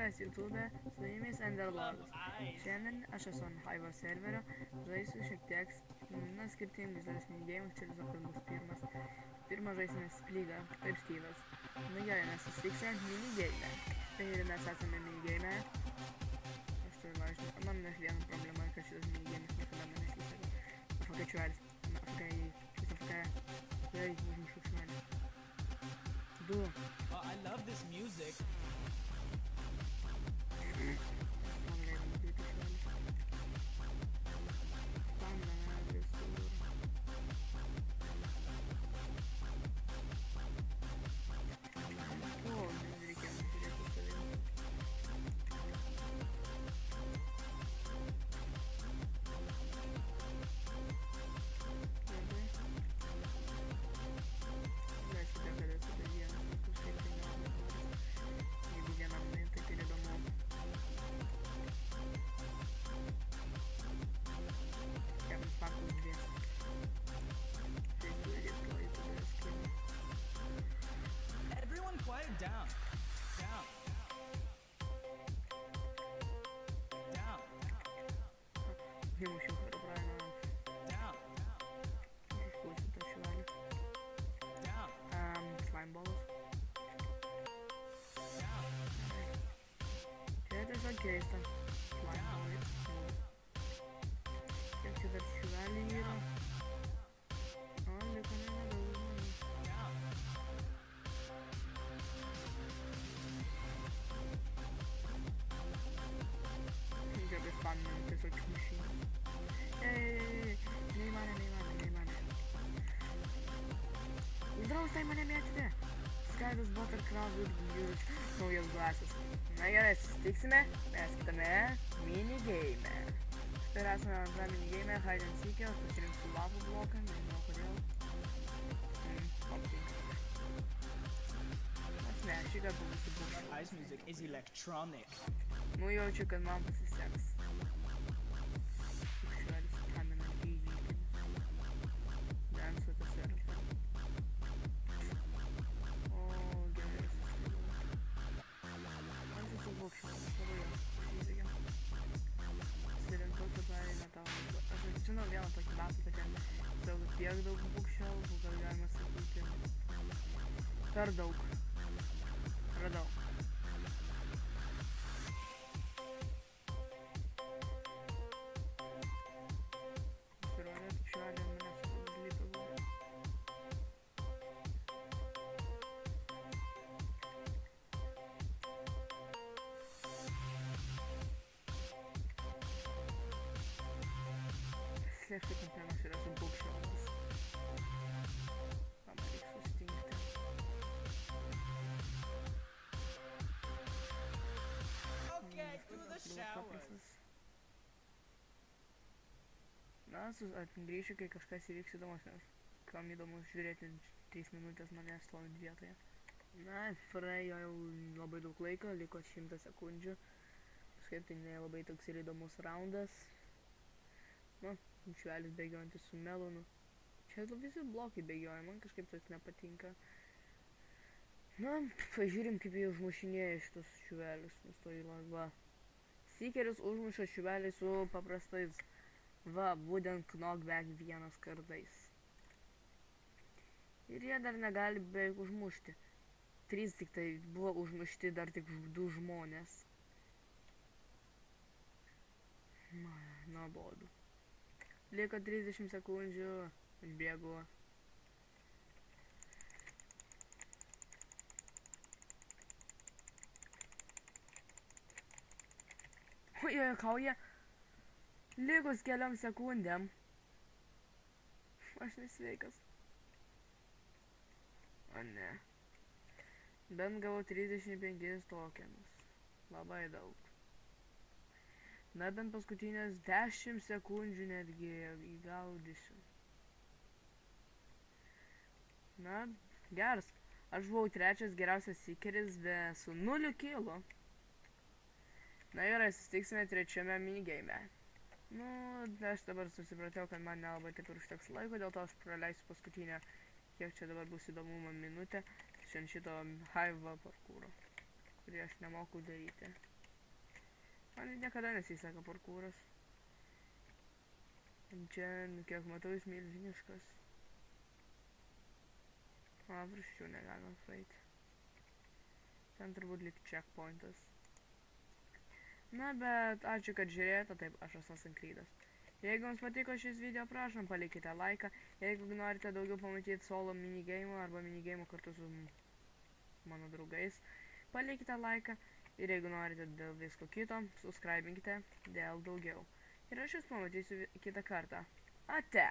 Sveikas YouTube, su jumis Enderlordas. Šiandien aš esu ant Hive serverio, žaisiu šiek tiek skirtingus dalis minigėjimus, čia tiesiog bus pirmas. Pirmą žaisime Spligą, kaip Steve'as. Nu gerai, mes susitiksime minigėjime. Tai ir mes esame minigėjime. Aš turiu važiuoti, man nes viena problema, kad šitas minigėjimas niekada man nesiseka. Afakai čuvelis, afakai, užmušiu čuvelį. Du. Oh, I love this music. Everyone quiet down. Down. Down. Vymušiu, правильно. Down. Užpulsiu tą čuvelį. Down. Slimeballas. Down. Čia tiesiog keista. Slimeballai. Kiek čia dar čuvelį yra? O, liko nedaug žmonių. Down. Gabė spaminam tiesiog mašiną. Neįmanė. Uždraustai mane mėtyti. Skydus Buttercraft ir naujas glasas. Na gerai, susitiksime mes kitame minigėjime. Ir esame antrą minigėjime Hide and Seek, pasirinksiu lavų bloką, nežinau kodėl. Nes ne, šį kartą būsiu būšą. Hive's music is electronic. Nu jaučiu, kad man pasiseks. Švelis kamina gyvybę. Dansu tą serverą. O, gerai susidėjau. Man susibūkščiau, labai jau įsigiam. Surinkau totalį metalą. Aš atsimenu vieną tokį datą, kad ten tiek daug būkščiau, gal galima sakyti. Per daug. Radau. Slėpti kontenas yra su būkščiomis. Man reikia sustingti. Okay, to the shower. Na, grįšiu, kai kažkas įvyks įdomus, nes kam įdomus žiūrėti 3 minutės mane stovint vietoje. Na, praėjo jau labai daug laiko, liko 100 sekundžių. Kažkaip tai nelabai toks ir įdomus raundas. Nu, čuvelis bėgiojantis su melonu. Čia visi blokai bėgioja, man kažkaip tas nepatinka. Na, pažiūrim, kaip jie užmušinėja šitus čuvelius. Nustoji va. Seekeris užmuša čuvelį su paprastais. Va, būtent knockback vienas kartais. Ir jie dar negali beveik užmušti. 3 tik tai buvo užmušti dar tik 2 žmonės. Nuobodu. Liko 30 sekundžių. Bėgu. O, jie kauja. Likus keliom sekundėm. Aš nesveikas. O ne. Bent gavau 35 tokenus. Labai daug. Na, bent paskutinės 10 sekundžių netgi įgaudysiu. Na, geras. Aš buvau trečias geriausias seekeris, bet su 0 kilų. Na gerai, susitiksime trečiame minigėjime. Nu, aš dabar susipratau, kad man nelabai taip ir užteks laiko, dėl to aš praleisiu paskutinę, kiek čia dabar bus įdomumo minutę, šiandien šito Hive parkūro, kurį aš nemoku daryti. Man niekada nesiseka parkūras. Čia, kiek matau, jis milžiniškas. Virščiau negalima praeiti. Ten turbūt lyg checkpointas. Na, bet ačiū, kad žiūrėjote, taip, aš esu Sankrydas. Jeigu jums patiko šis video, prašom, palikite laiką. Jeigu norite daugiau pamatyti solo minigeimų arba minigeimų kartu su mano draugais, palikite laiką. Ir jeigu norite dėl visko kito, subscribinkite dėl daugiau. Ir aš jūs pamatysiu kitą kartą. Ate!